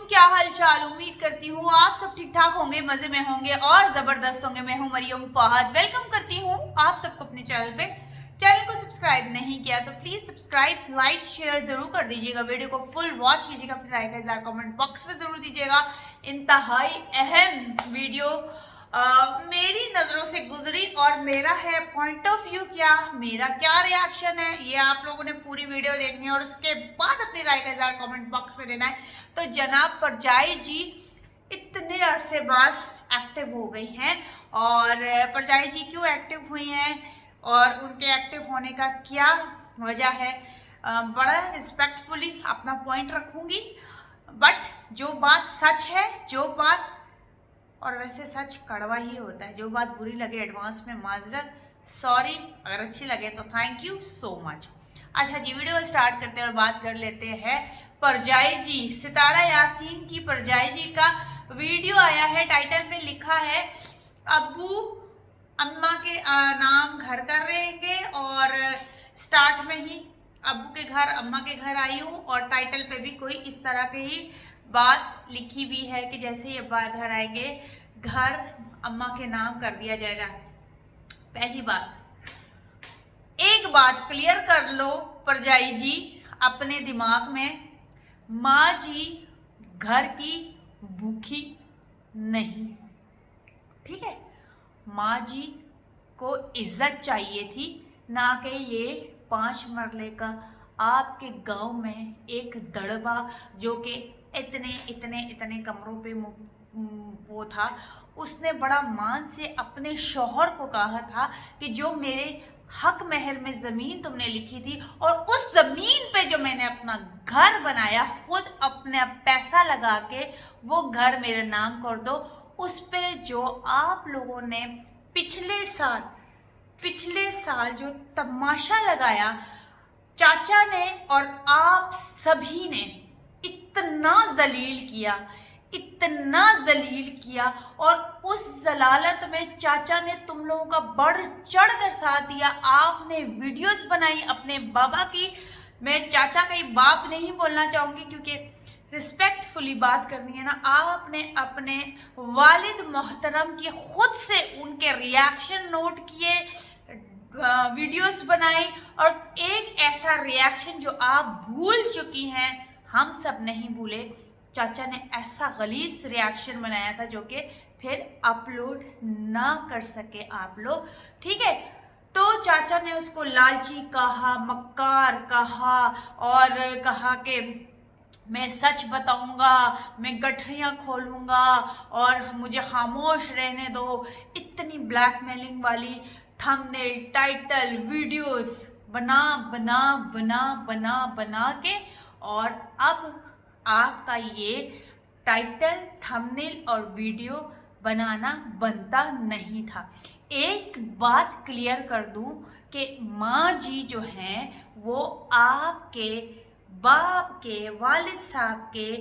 वालेकुम, क्या हाल चाल। उम्मीद करती हूँ आप सब ठीक ठाक होंगे, मजे में होंगे और जबरदस्त होंगे। मैं हूँ मरियम फहद, वेलकम करती हूँ आप सबको अपने चैनल पे। चैनल को सब्सक्राइब नहीं किया तो प्लीज सब्सक्राइब, लाइक, शेयर जरूर कर दीजिएगा। वीडियो को फुल वॉच कीजिएगा, अपनी राय का इज़हार कमेंट बॉक्स में जरूर दीजिएगा। इंतहाई अहम वीडियो मेरी नज़रों से गुजरी और मेरा है पॉइंट ऑफ व्यू, क्या मेरा क्या रिएक्शन है, ये आप लोगों ने पूरी वीडियो देखनी है और उसके बाद अपनी राय का इज़हार कमेंट बॉक्स में देना है। तो जनाब परजाई जी इतने अरसे बाद एक्टिव हो गई हैं, और परजाई जी क्यों एक्टिव हुई हैं और उनके एक्टिव होने का क्या वजह है, बड़ा रिस्पेक्टफुली अपना पॉइंट रखूंगी। बट जो बात सच है, जो बात, और वैसे सच कड़वा ही होता है, जो बात बुरी लगे एडवांस में माजरत, सॉरी। अगर अच्छी लगे तो थैंक यू सो मच। अच्छा जी, वीडियो स्टार्ट करते हैं और बात कर लेते हैं परजाई जी, सितारा यासीन की परजाई जी का वीडियो आया है। टाइटल में लिखा है अब्बू अम्मा के नाम घर कर रहेंगे, और स्टार्ट में ही अब्बू के घर अम्मा के घर आई हूँ, और टाइटल पे भी कोई इस तरह की ही बात लिखी हुई है कि जैसे ही अब्बा घर आएंगे घर अम्मा के नाम कर दिया जाएगा। पहली बात, एक बात क्लियर कर लो परजाई जी अपने दिमाग में, माँ जी घर की भूखी नहीं, ठीक है। माँ जी को इज्जत चाहिए थी, ना कि ये 5 मरले का आपके गांव में एक दड़बा जो कि इतने इतने इतने कमरों पे वो था, उसने बड़ा मान से अपने शौहर को कहा था कि जो मेरे हक महल में ज़मीन तुमने लिखी थी और उस ज़मीन पे जो मैंने अपना घर बनाया, खुद अपने पैसा लगा के वो घर मेरे नाम कर दो। उस पे जो आप लोगों ने पिछले साल जो तमाशा लगाया चाचा ने और आप सभी ने, इतना जलील किया, और उस जलालत में चाचा ने तुम लोगों का बढ़ चढ़ कर साथ दिया। आपने वीडियोस बनाई अपने बाबा की, मैं चाचा का ही बाप नहीं बोलना चाहूँगी क्योंकि रिस्पेक्टफुली बात करनी है ना। आपने अपने वालिद मोहतरम की खुद से उनके रिएक्शन नोट किए, वीडियोस बनाई, और एक ऐसा रिएक्शन जो आप भूल चुकी हैं, हम सब नहीं भूले। चाचा ने ऐसा गलीज रिएक्शन बनाया था जो कि फिर अपलोड ना कर सके आप लोग, ठीक है। तो चाचा ने उसको लालची कहा, मक्कार कहा, और कहा कि मैं सच बताऊंगा, मैं गठरियाँ खोलूंगा और मुझे खामोश रहने दो। इतनी ब्लैकमेलिंग वाली थंबनेल, टाइटल, वीडियोस बना के, और अब आपका ये टाइटल, थंबनेल और वीडियो बनाना बनता नहीं था। एक बात क्लियर कर दूं कि माँ जी जो हैं वो आपके बाप के, वालिद साहब के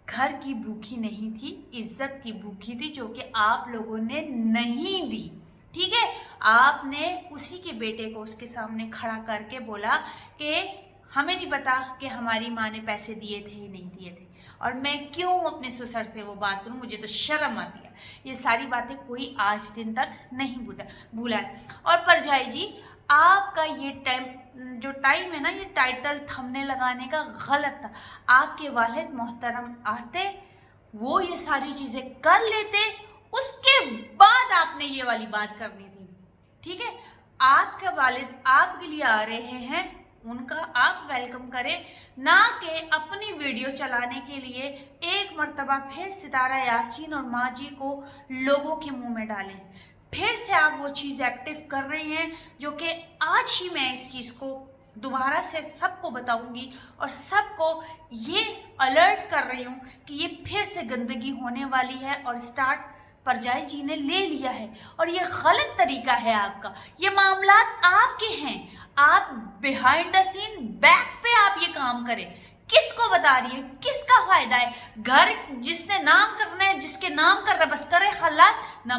घर की भूखी नहीं थी, इज्जत की भूखी थी, जो कि आप लोगों ने नहीं दी, ठीक है। आपने उसी के बेटे को उसके सामने खड़ा करके बोला कि हमें नहीं पता कि हमारी माँ ने पैसे दिए थे या नहीं दिए थे, और मैं क्यों अपने ससुर से वो बात करूं, मुझे तो शर्म आती है। ये सारी बातें कोई आज दिन तक नहीं भूला है। और परजाई जी, आपका ये जो टाइम है ना, ये टाइटल थंबनेल लगाने का गलत था। आपके वालिद मोहतरम आते, वो ये सारी चीजें कर लेते, उसके बाद आपने ये वाली बात करनी थी, ठीक है। आपके वालिद आपके लिए आ रहे हैं, उनका आप वेलकम करें, ना कि अपनी वीडियो चलाने के लिए एक मर्तबा फिर सितारा यासीन और माँ जी को लोगों के मुंह में डालें। फिर से आप वो चीज़ एक्टिव कर रहे हैं जो कि आज ही मैं इस चीज़ को दोबारा से सबको बताऊंगी और सबको ये अलर्ट कर रही हूँ कि ये फिर से गंदगी होने वाली है, और स्टार्ट परजाई जी ने ले लिया है, और ये गलत तरीका है आपका। ये मामलात आपके हैं, आप बिहाइंड द सीन बैक पे आप ये काम करें। किसको बता रही है, किसका फायदा है? घर जिसने नाम करना है, जिसके नाम कर रहा है, बस करे खल्लास ना।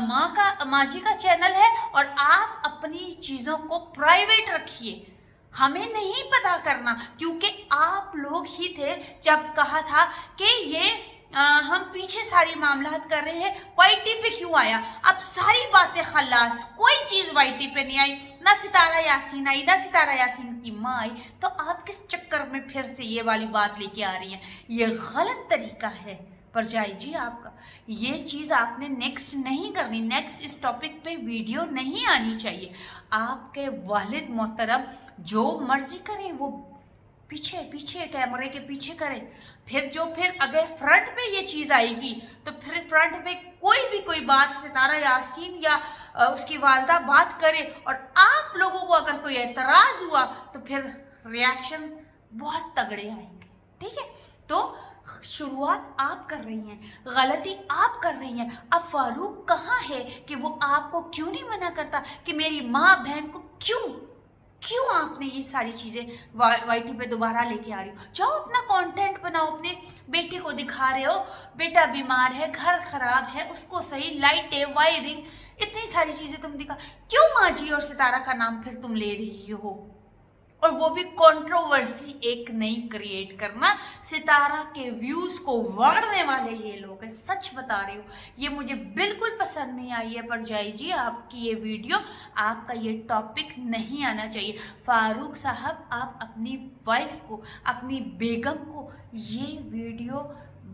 माँ जी का चैनल है, और आप अपनी चीज़ों को प्राइवेट रखिए, हमें नहीं पता करना, क्योंकि आप लोग ही थे जब कहा था कि ये हम पीछे सारी मामलात कर रहे हैं, वाईटी पे क्यों आया? अब सारी बातें खल्लास, कोई चीज वाईटी पे नहीं आई, ना सितारा यासीन आई, ना सितारा यासीन की माँ आई, तो आप किस चक्कर में फिर से ये वाली बात लेके आ रही हैं? ये गलत तरीका है परजाई जी आपका। ये चीज़ आपने नेक्स्ट नहीं करनी, नेक्स्ट इस टॉपिक पे वीडियो नहीं आनी चाहिए। आपके वालिद मोहतरम जो मर्जी करें वो पीछे पीछे कैमरे के पीछे करें, फिर अगर फ्रंट पे ये चीज़ आएगी तो फिर फ्रंट पे कोई बात सितारा यासीन या उसकी वालदा बात करे और आप लोगों को अगर कोई एतराज़ हुआ तो फिर रिएक्शन बहुत तगड़े आएंगे, ठीक है? तो शुरुआत आप कर रही हैं, गलती आप कर रही हैं। अब फारूक कहाँ है कि वो आपको क्यों नहीं मना करता कि मेरी माँ बहन को क्यों आपने ये सारी चीज़ें वाईटी पे दोबारा लेके आ रही हो? जाओ अपना कंटेंट बनाओ, अपने बेटे को दिखा रहे हो, बेटा बीमार है, घर खराब है, उसको सही लाइटें वायरिंग इतनी सारी चीज़ें तुम दिखा, क्यों माजी और सितारा का नाम फिर तुम ले रही हो? और वो भी कंट्रोवर्सी एक नई क्रिएट करना। सितारा के व्यूज को बढ़ने वाले ये लोग हैं, सच बता रही हूँ, ये मुझे बिल्कुल पसंद नहीं आई है परजाई जी आपकी ये वीडियो, आपका ये टॉपिक नहीं आना चाहिए। फारूक साहब आप अपनी वाइफ को, अपनी बेगम को ये वीडियो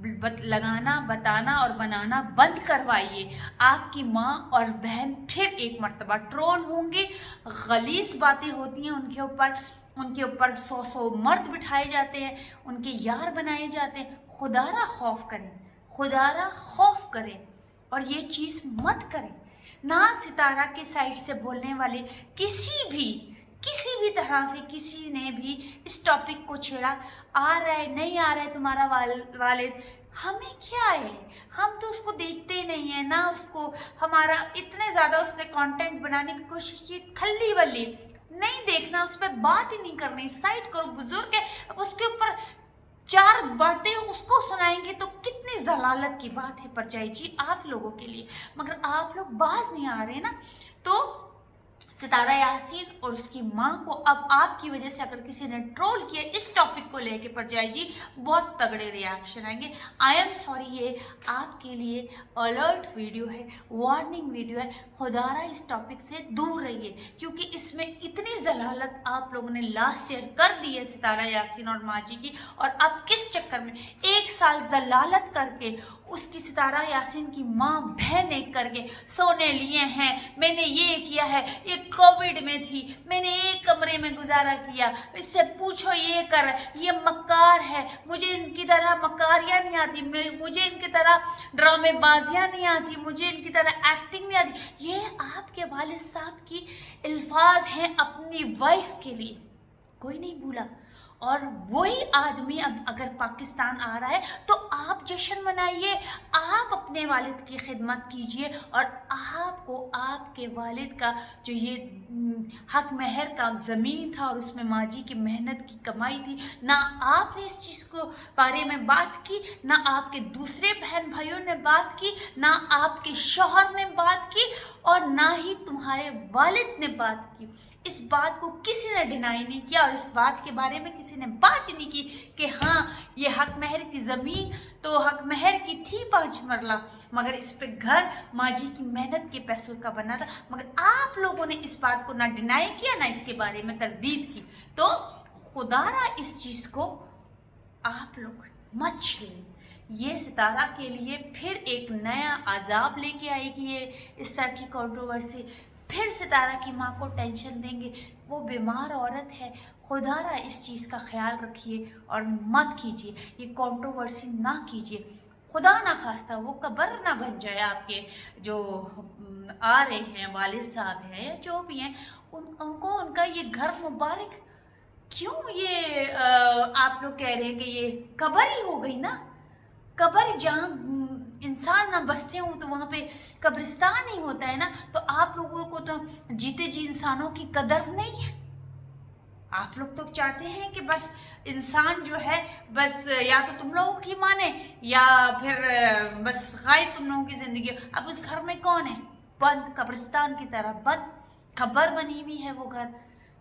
लगाना, बताना और बनाना बंद करवाइए। आपकी माँ और बहन फिर एक मर्तबा ट्रोल होंगे, गलीज़ बातें होती हैं उनके ऊपर 100 मर्द बिठाए जाते हैं, उनके यार बनाए जाते हैं। खुदारा खौफ करें और ये चीज़ मत करें। ना सितारा के साइड से बोलने वाले किसी भी तरह से किसी ने भी इस टॉपिक को छेड़ा, आ रहा है नहीं आ रहा है तुम्हारा वालिद, हमें क्या है? हम तो उसको देखते नहीं है ना, उसको हमारा इतने ज़्यादा उसने कंटेंट बनाने की कोशिश की, खल्ली वल्ली नहीं देखना, उस पर बात ही नहीं करनी, साइड करो, बुजुर्ग है। अब उसके ऊपर 4 बातें उसको सुनाएंगे तो कितनी जलालत की बात है परजाई जी आप लोगों के लिए, मगर आप लोग बाज नहीं आ रहे ना। तो सितारा यासीन और उसकी माँ को अब आपकी वजह से अगर किसी ने ट्रोल किया इस टॉपिक को लेके परजाई जी, बहुत तगड़े रिएक्शन आएंगे। आई एम सॉरी, ये आपके लिए अलर्ट वीडियो है, वार्निंग वीडियो है। खुदारा इस टॉपिक से दूर रहिए, क्योंकि इसमें इतनी जलालत आप लोगों ने लास्ट ईयर कर दी है सितारा यासीन और माजी की, और अब किस चक्कर में 1 साल जलालत करके उसकी सितारा यासीन की माँ बहन एक करके सोने लिए हैं, मैंने ये किया है, ये कोविड में थी, मैंने एक कमरे में गुजारा किया, इससे पूछो ये कर, ये मक्कार है, मुझे इनकी तरह मक्कारियाँ नहीं आती, मुझे इनकी तरह ड्रामेबाजियाँ नहीं आती, मुझे इनकी तरह एक्टिंग नहीं आती। ये आपके वालिद साहब की अल्फाज हैं अपनी वाइफ के लिए, कोई नहीं भूला। और वही आदमी अब अगर पाकिस्तान आ रहा है तो आप जश्न मनाइए, आप अपने वालिद की खिदमत कीजिए, और आपको आपके वालिद का जो ये हक महर का ज़मीन था और उसमें माजी की मेहनत की कमाई थी, ना आपने इस चीज़ को बारे में बात की, ना आपके दूसरे बहन भाइयों ने बात की, ना आपके शौहर ने बात की, और ना ही तुम्हारे वालिद ने बात की। इस बात को किसी ने डिनाई नहीं किया और इस बात के बारे में किसी ने बात ही नहीं की कि हाँ ये हक महर की ज़मीन तो हक महर की थी 5 मरला, मगर इस पे घर माजी की मेहनत के पैसों का बना था। मगर आप लोगों ने इस बात को ना डिनाई किया, ना इसके बारे में तरदीद की। तो खुदारा इस चीज़ को आप लोग मत छेड़ें। ये सितारा के लिए फिर एक नया अजाब लेके आएगी ये इस तरह की कंट्रोवर्सी, फिर सितारा की माँ को टेंशन देंगे। वो बीमार औरत है, खुदारा इस चीज़ का ख्याल रखिए और मत कीजिए, ये कंट्रोवर्सी ना कीजिए। खुदा ना खास्ता वो कब्र ना बन जाए आपके जो आ रहे हैं वालिद साहब हैं या जो भी हैं, उनको उनका ये घर मुबारक। क्यों ये आप लोग कह रहे हैं कि ये कब्र ही हो गई ना? कब्र जहाँ इंसान ना बसते हों तो वहाँ पे कब्रिस्तान ही होता है ना। तो आप लोगों को तो जीते जी इंसानों की कदर नहीं है। आप लोग तो चाहते हैं कि बस इंसान जो है बस या तो तुम लोगों की माने या फिर बस गायब तुम लोगों की ज़िंदगी। अब उस घर में कौन है? बंद, कब्रिस्तान की तरह बंद, खबर बनी हुई है वो घर।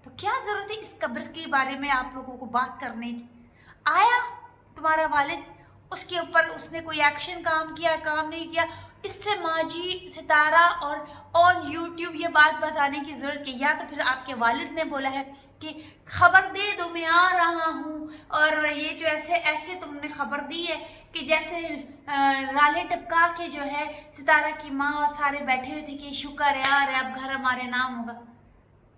तो क्या ज़रूरत है इस कब्र के बारे में आप लोगों को बात करने की? आया तुम्हारा वालिद, اس کے اوپر اس نے کوئی ایکشن کام کیا کام نہیں کیا. اس سے ماجی ستارہ اور آن یوٹیوب یہ بات بتانے کی ضرورت کہ یا تو پھر آپ کے والد نے بولا ہے کہ خبر دے دو میں آ رہا ہوں, اور یہ جو ایسے تم نے خبر دی ہے کہ جیسے رالے ٹپکا کے جو ہے ستارہ کی ماں اور سارے بیٹھے ہوئے تھے کہ شکر ہے یار اب گھر ہمارے نام ہوگا.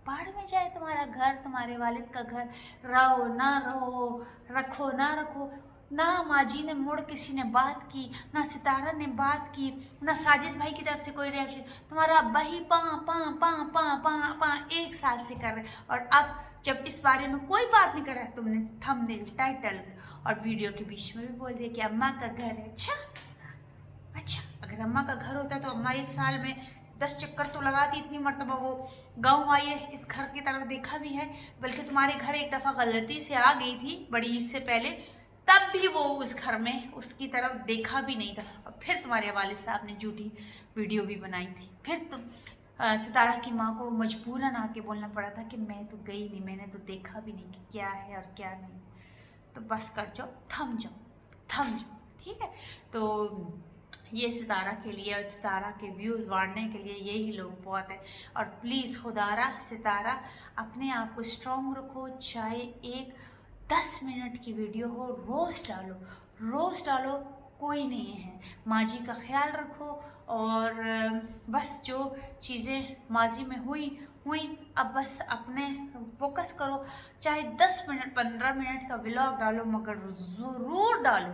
باڑھ میں جائے تمہارا گھر, تمہارے والد کا گھر, رہو نہ رہو, رکھو نہ رکھو. نہ ماجی نے مڑ کسی نے بات کی, نہ ستارہ نے بات کی, نہ ساجد بھائی کی طرف سے کوئی ریئیکشن. تمہارا ابا ہی پاں پاں پاں پاں پاں پاں 1 سال سے کر رہے, اور اب جب اس بارے میں کوئی بات نہیں کر رہا تم نے تھمبنیل, ٹائٹل اور ویڈیو کے بیچ میں بھی بول دیا کہ اماں کا گھر ہے. اچھا اگر اماں کا گھر ہوتا تو اماں 1 سال میں 10 چکر تو لگاتی. اتنی مرتبہ وہ گاؤں آئی ہے, اس گھر کی طرف دیکھا بھی ہے, بلکہ تمہارے گھر ایک دفعہ غلطی سے آ گئی تھی بڑی عید سے پہلے, تب بھی وہ اس گھر میں اس کی طرف دیکھا بھی نہیں تھا, اور پھر تمہارے والد صاحب نے جھوٹی ویڈیو بھی بنائی تھی. پھر تم ستارہ کی ماں کو مجبوراً آ کے بولنا پڑا تھا کہ میں تو گئی نہیں, میں نے تو دیکھا بھی نہیں کہ کیا ہے اور کیا نہیں. تو بس کر جاؤ, تھم جاؤ, ٹھیک ہے. تو یہ ستارہ کے لیے اور ستارہ کے ویوز بڑھانے کے لیے یہی لوگ بہت ہیں. اور پلیز خدارہ ستارہ اپنے آپ کو اسٹرانگ رکھو, چاہے ایک 10 منٹ کی ویڈیو ہو, روز ڈالو, کوئی نہیں ہے. ماجی کا خیال رکھو, اور بس جو چیزیں ماضی میں ہوئی اب بس اپنے فوکس کرو. چاہے 10 منٹ 15 منٹ کا ولاگ ڈالو, مگر ضرور ڈالو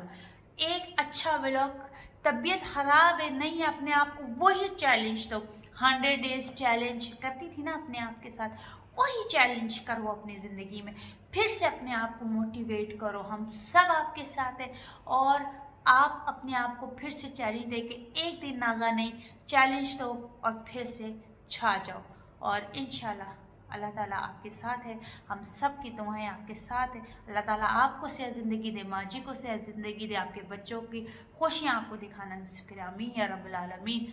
ایک اچھا ولاگ. طبیعت خراب ہے, نہیں اپنے آپ کو وہی چیلنج دو. 100 days چیلنج کرتی تھی نا اپنے آپ کے ساتھ, وہی چیلنج کرو اپنی زندگی میں. پھر سے اپنے آپ کو موٹیویٹ کرو, ہم سب آپ کے ساتھ ہیں. اور آپ اپنے آپ کو پھر سے چیلنج دے کے ایک دن ناگا نہیں چیلنج دو, اور پھر سے چھا جاؤ. اور انشاءاللہ اللہ تعالیٰ آپ کے ساتھ ہے, ہم سب کی دعائیں آپ کے ساتھ ہیں. اللہ تعالیٰ آپ کو صحت زندگی دے, ماجی کو صحت زندگی دے, آپ کے بچوں کی خوشیاں آپ کو دکھانا نصیب کرے, آمین یا رب العالمین.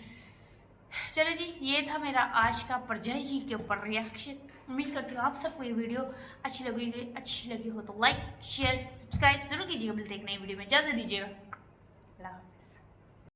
چلے جی, یہ تھا میرا آج کا پرجے جی کے اوپر ریئیکشن. امید کرتی ہوں آپ سب کو یہ ویڈیو اچھی لگی ہو تو لائک شیئر سبسکرائب ضرور کیجیے گا. ملتے ہیں ایک نئی ویڈیو میں, اجازت دیجیے گا. اللہ حافظ.